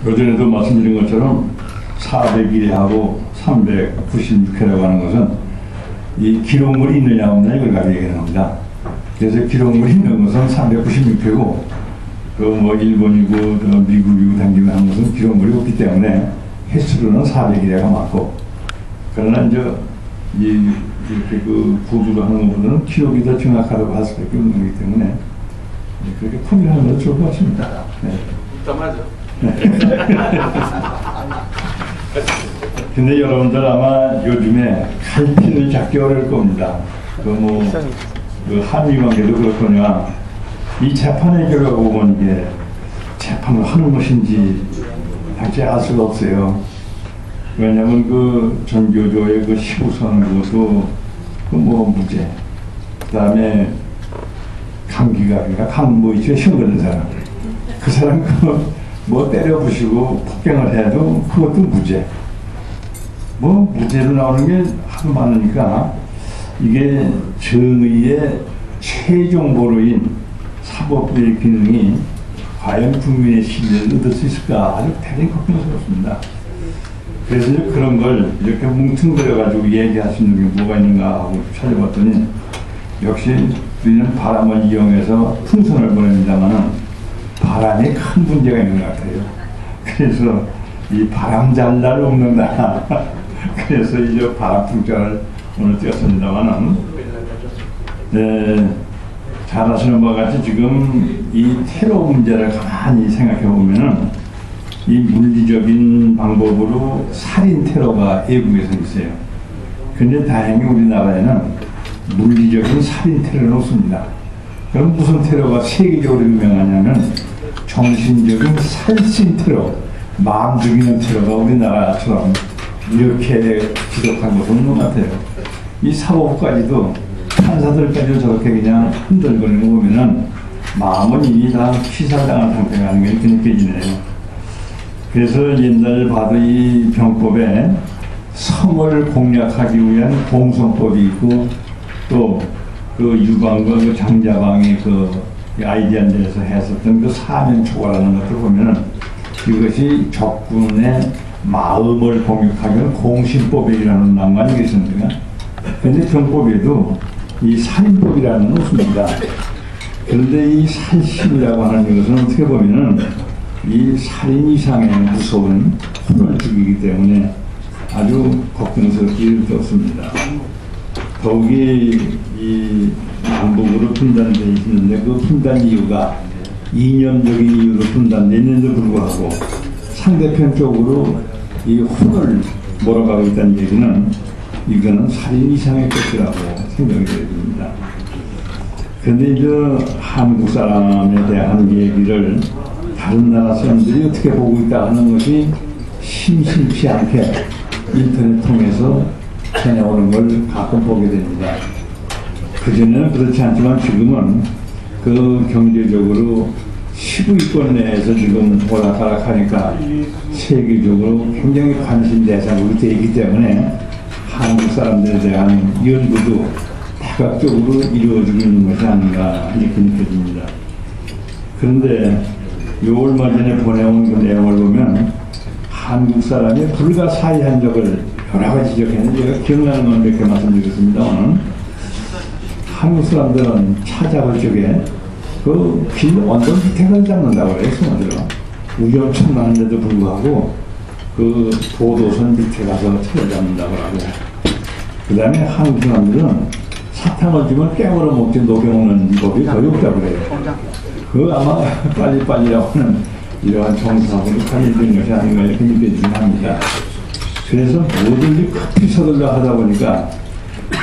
요전에도 말씀드린 것처럼 401회하고 396회라고 하는 것은 이 기록물이 있느냐 없느냐 이걸 가지고 얘기하는 겁니다. 그래서 기록물이 있는 것은 396회고 그 뭐 일본이고 미국이고 당기고 하는 것은 기록물이 없기 때문에 횟수로는 401회가 맞고, 그러나 이제 이렇게 그 보도를 하는 것보다는 기록이 더 정확하다고 할 수밖에 없는 거기 때문에 그렇게 품위하는 것도 좋을 것 같습니다. 네. 맞아. 근데 여러분들 아마 요즘에 갈피를 잡기 어려울 겁니다. 그 한미 관계도 그렇거냐. 이 재판의 결과가 보면 이게 재판을 하는 것인지 당시 알 수가 없어요. 왜냐면 그 전교조의 그 시부선 그것도 그 뭐 무죄. 그 다음에 강기각이가 강모이치에 시험받는 사람. 그 사람 뭐 때려 부시고 폭행을 해도 그것도 무죄. 뭐 무죄로 나오는 게 하도 많으니까 이게 정의의 최종 보루인 사법부의 기능이 과연 국민의 신뢰를 얻을 수 있을까 아주 대단히 걱정스럽습니다. 그래서 그런 걸 이렇게 뭉뚱그려가지고 얘기할 수 있는 게 뭐가 있는가 하고 찾아봤더니 역시 우리는 바람을 이용해서 풍선을 보냅니다만은 바람에 큰 문제가 있는 것 같아요. 그래서 이 바람 잘 날 없는다. 그래서 이제 바람 풍선을 오늘 띄웠습니다만은, 네, 잘 아시는 바와 같이 지금 이 테러 문제를 가만히 생각해 보면은 이 물리적인 방법으로 살인 테러가 외국에서 있어요. 근데 다행히 우리나라에는 물리적인 살인 테러는 없습니다. 그럼 무슨 테러가 세계적으로 유명하냐면 정신적인 살신 테러, 마음 죽이는 테러가 우리나라처럼 이렇게 지독한 것은 없는 것 같아요. 이 사법부까지도 판사들까지도 저렇게 그냥 흔들거리는 거 보면은 마음은 이미 다 피살당한 상태가 아닌 게 이렇게 느껴지네요. 그래서 옛날 봐도 이 병법에 성을 공략하기 위한 공성법이 있고 또 그 유방과 그 장자방이 그 아이디안들에서 했었던 그 사면초과라는 것을 보면은 이것이 적군의 마음을 공격하기 위한 공신법이라는 낭만이 있습니다. 그런데 병법에도 이 살인법이라는 건 없습니다. 그런데 이 살심이라고 하는 것은 어떻게 보면은 이 살인 이상의 무서운 혼을 죽이기 때문에 아주 걱정스럽게 일었습니다. 더욱이 이 남북으로 분단되어 있는데 그 분단 이유가 이념적인 이유로 분단되어 있는데도 불구하고 상대편 쪽으로 이 혼을 몰아가고 있다는 얘기는 이거는 살인 이상의 것이라고 생각이 됩니다. 그런데 이제 한국 사람에 대한 얘기를 다른 나라 사람들이 어떻게 보고 있다 하는 것이 심심치 않게 인터넷 통해서 전해오는 걸 가끔 보게 됩니다. 그전에는 그렇지 않지만 지금은 그 경제적으로 15위권 내에서 지금 오락가락하니까 세계적으로 굉장히 관심 대상으로 되어 있기 때문에 한국 사람들에 대한 연구도 다각적으로 이루어지고 있는 것이 아닌가 이렇게 느껴집니다. 그런데 요 얼마 전에 보내온 그 내용을 보면 한국 사람이 불가사의한 적을 여러 가지 지적했는데 제가 기억나는 건 몇 개 말씀드리겠습니다. 한국 사람들은 차 잡을 적에 그 길 언덕 밑에를 잡는다고 그래요. 손으로 위험천만한데도 불구하고 그 도도선 밑에 가서 차를 잡는다고 하고, 그 다음에 한국 사람들은 사탕을 주면 깨물어 먹지 녹여먹는 법이 거의 없다고 그래요. 그 아마 빨리빨리라고 하는 이러한 정사하고도 관련된 것이 아닌가 이렇게 느껴지긴 합니다. 그래서 뭐든지 급히 서둘러 하다 보니까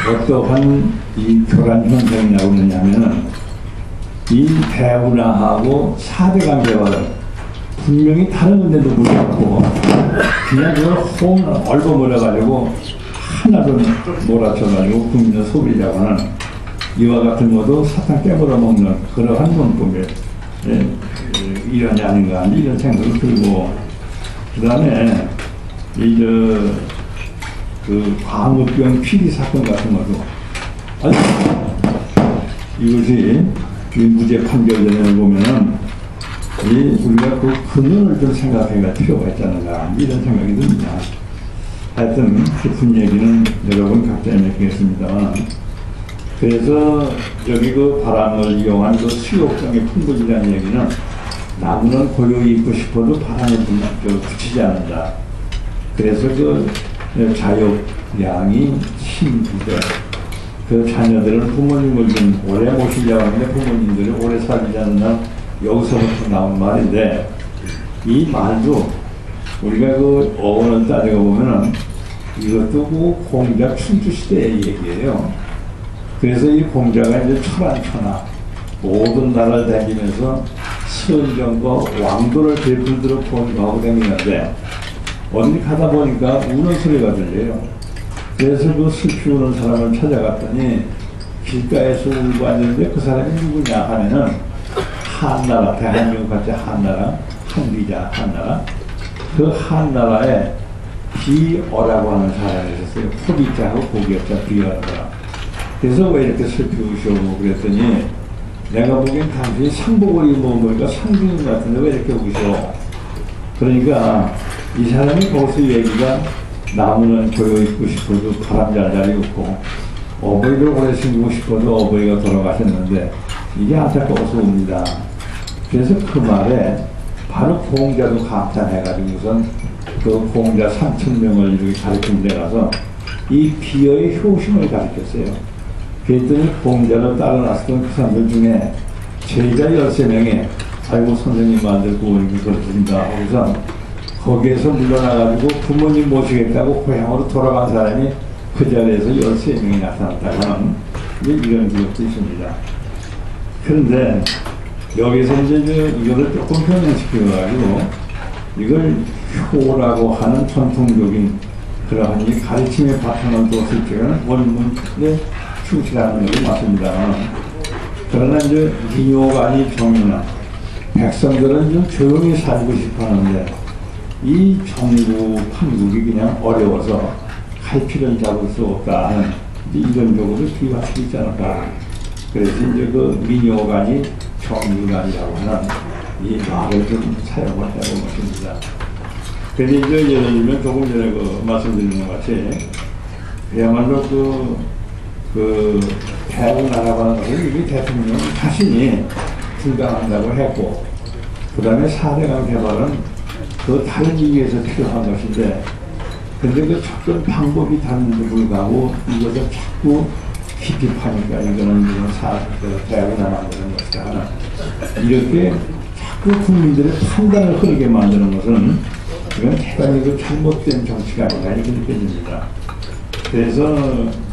어떠한 이 교란 현상이 나오고 있느냐면은 이 대운하고 4대강 개발은 분명히 다른 건데도 불구하고 그냥 그걸 홈 얼버무려가지고 하나로 몰아쳐가지고 국민의 소비자고 하는 이와 같은 것도 사탕 깨물어 먹는 그러한 논법에 일환이 아닌가 이런 생각을 들고, 그 다음에 그 광우병 피리 사건 같은 것도 이것이 무죄 판결되는 걸 보면은 우리가 그 근원을 좀 생각해갈 필요가 있지 않는가 이런 생각이 듭니다. 하여튼 깊은 얘기는 여러분 각자 얘기했습니다만, 그래서 여기 그 바람을 이용한 그 수욕성의 풍부이라는 얘기는 나무는 고요히 있고 싶어도 바람에 붙이지 않는다. 그래서 그 자욕량이 심부대. 그 자녀들은 부모님을 좀 오래 모시려고 하는데 부모님들이 오래 살지 않는 날 여기서부터 나온 말인데, 이 말도 우리가 그 어원을 따져가 보면은 이것도 그 공자 춘추시대의 얘기예요. 그래서 이 공자가 이제 천안천하 모든 나라를 다니면서 선정과 왕도를 베풀도록 권고하고 다니는데, 어디 가다 보니까 우는 소리가 들려요. 그래서 그 슬피 우는 사람을 찾아갔더니 길가에서 울고 앉았는데 그 사람이 누구냐 하면은 한나라, 대한민국 같이 한나라, 한비자 한나라, 그 한나라에 비어라고 하는 사람이 있었어요. 호비자하고 고기자 비어라고. 그래서 왜 이렇게 슬피 우시오 그랬더니, 내가 보기엔 당신이 상복을 입어보니까 상주님 같은데 왜 이렇게 우시오. 그러니까 이 사람이 거기서 얘기가, 나무는 고요 있고 싶어도 바람 잘 있고 어버이를 오래 생기고 싶어도 어버이가 돌아가셨는데 이게 안타까워서 옵니다. 그래서 그 말에 바로 공자도 감탄해가지고선 그 공자 3,000명을 이렇게 가르친 데 가서 이 비어의 효심을 가르쳤어요. 그랬더니 공자를 따라놨었던 그 사람들 중에 제자 13명이 아이고 선생님 만들 구원이 그렇습니다 하고서 거기에서 물러나가지고 부모님 모시겠다고 고향으로 돌아간 사람이 그 자리에서 13명이 나타났다는 이런 기록도 있습니다. 그런데 여기서 이제 이거를 조금 변형시켜가지고 이걸 효라고 하는 전통적인 그러한 이 가르침의 바탕을 뒀을 때는 원문에 충실하는 것이 맞습니다. 그러나 이제 기묘간이 정윤한 백성들은 좀 조용히 살고 싶어 하는데 이 정부 판국이 그냥 어려워서 갈피를 잡을 수 없다 하는 이런 경우도 비화할 수 있지 않을까. 그래서 이제 그 민요간이 정유간이라고 하는 이 말을 좀 사용을 해본 것입니다. 근데 이제 예를 들면 조금 전에 그 말씀드린 것 같이 그야말로 그 대북 나라고 하는 것은 이미 대통령 자신이 불가한다고 했고, 그 다음에 4대강 개발은 그 다른 이유에서 필요한 것인데, 근데 그 접근 방법이 다른데도 불구하고 이것을 자꾸 깊이 파니까 이거는 대학을 만드는 것이다 하나, 이렇게 자꾸 국민들의 판단을 흐르게 만드는 것은 이건 대단히 그 잘못된 정치가 아닌가 이렇게 느껴집니다. 그래서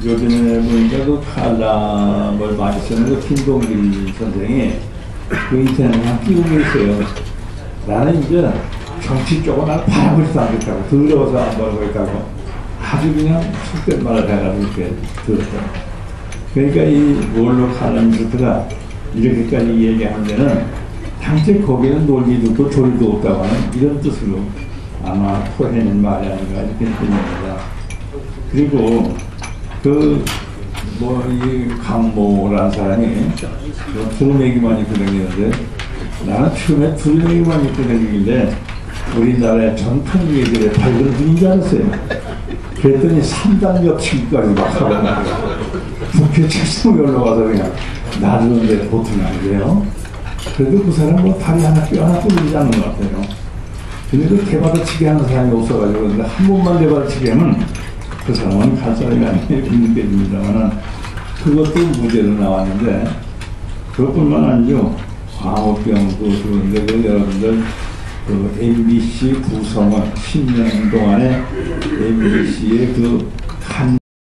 요즘에 보니까 그 칼럼을 많이 쓰는 그 김동길 선생이 그 인터넷에 띄우고 있어요. 나는 이제 정치 쪽은 날 바라보지도 않겠다고, 더러워서 안 보고 있다고 아주 그냥 속된 말을 해가지고 이렇게 들었어요. 그러니까 이 원로 칼럼니스트가 이렇게까지 얘기하는 데는 당최 거기에는 논리도 없고 조리도 없다고 하는 이런 뜻으로 아마 토해낸 말이 아닌가 이렇게 느낍니다. 그리고 이 강모라는 사람이 두루매기만 입고 다니는데, 나는 처음에 두루매기만 입고 다니길래 우리나라의 전통 예절의 밝은 분인 줄 알았어요. 그랬더니 3단 옆치기까지 막 하고 국회 책상에 올라가서 그냥 놔두는데 보통이 아니래요. 그래도 그 사람 뭐 다리 하나 뼈 하나 뚫리지 않는 것 같아요. 근데 그 대받아치기 하는 사람이 없어가지고, 근데 한 번만 대받아치기 하면 그 사람은 갈 사람이 아니에요. 느껴집니다만 그것도 무죄로 나왔는데, 그것뿐만 아니죠. 광우병도 그런데 그 여러분들 그 MBC 구성원 10년 동안에 MBC의 그